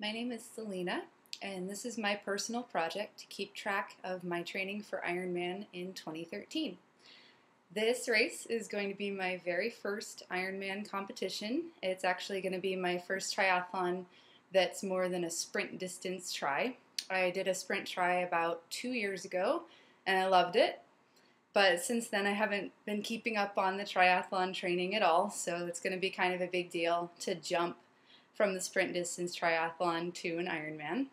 My name is Selina, and this is my personal project to keep track of my training for Ironman in 2013. This race is going to be my very first Ironman competition. It's actually going to be my first triathlon that's more than a sprint distance try. I did a sprint try about 2 years ago, and I loved it. But since then, I haven't been keeping up on the triathlon training at all, so it's going to be kind of a big deal to jump from the sprint distance triathlon to an Ironman.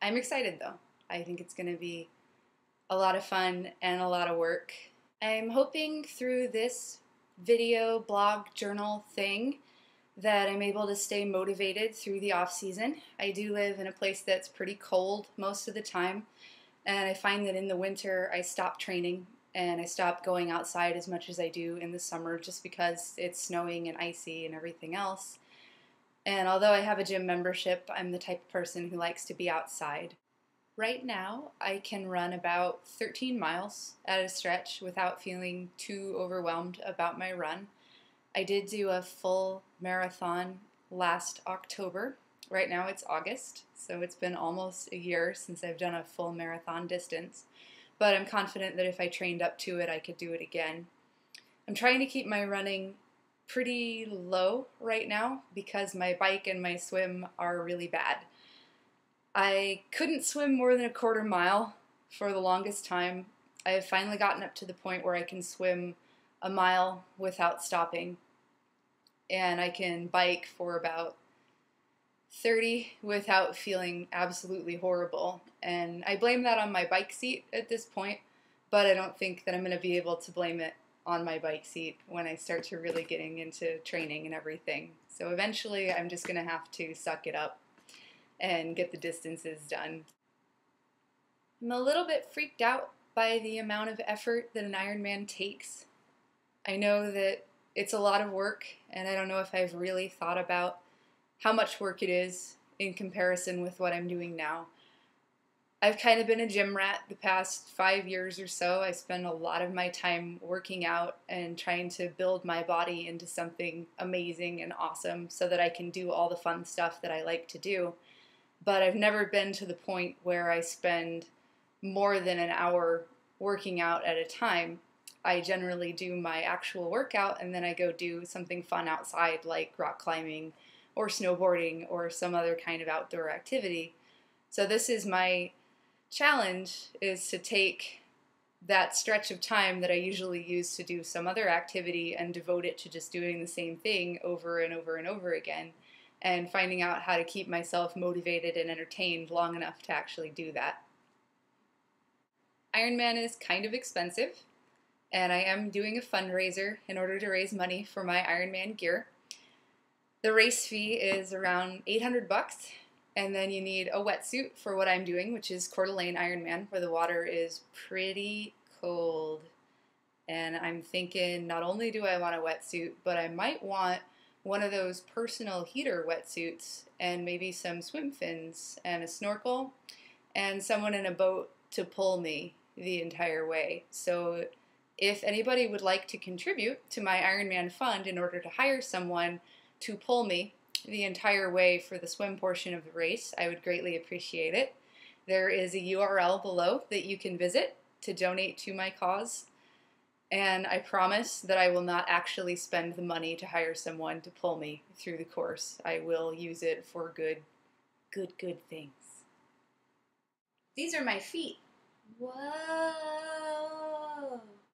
I'm excited though. I think it's going to be a lot of fun and a lot of work. I'm hoping through this video, blog, journal thing that I'm able to stay motivated through the off season. I do live in a place that's pretty cold most of the time, and I find that in the winter I stop training and I stop going outside as much as I do in the summer just because it's snowing and icy and everything else. And although I have a gym membership, I'm the type of person who likes to be outside. Right now, I can run about 13 miles at a stretch without feeling too overwhelmed about my run. I did do a full marathon last October. Right now it's August, so it's been almost a year since I've done a full marathon distance. But I'm confident that if I trained up to it, I could do it again. I'm trying to keep my running pretty low right now because my bike and my swim are really bad. I couldn't swim more than a quarter mile for the longest time. I have finally gotten up to the point where I can swim a mile without stopping, and I can bike for about 30 without feeling absolutely horrible. And I blame that on my bike seat at this point, but I don't think that I'm going to be able to blame it on my bike seat when I start to really getting into training and everything. So eventually I'm just going to have to suck it up and get the distances done. I'm a little bit freaked out by the amount of effort that an Ironman takes. I know that it's a lot of work, and I don't know if I've really thought about how much work it is in comparison with what I'm doing now. I've kind of been a gym rat the past 5 years or so. I spend a lot of my time working out and trying to build my body into something amazing and awesome so that I can do all the fun stuff that I like to do. But I've never been to the point where I spend more than an hour working out at a time. I generally do my actual workout and then I go do something fun outside like rock climbing or snowboarding or some other kind of outdoor activity. So this is my challenge, is to take that stretch of time that I usually use to do some other activity and devote it to just doing the same thing over and over and over again, and finding out how to keep myself motivated and entertained long enough to actually do that. Ironman is kind of expensive, and I am doing a fundraiser in order to raise money for my Ironman gear. The race fee is around $800, and then you need a wetsuit for what I'm doing, which is Coeur d'Alene Ironman, where the water is pretty cold. And I'm thinking not only do I want a wetsuit, but I might want one of those personal heater wetsuits and maybe some swim fins and a snorkel and someone in a boat to pull me the entire way. So if anybody would like to contribute to my Ironman fund in order to hire someone to pull me the entire way for the swim portion of the race, I would greatly appreciate it. There is a URL below that you can visit to donate to my cause, and I promise that I will not actually spend the money to hire someone to pull me through the course. I will use it for good things. These are my feet. What?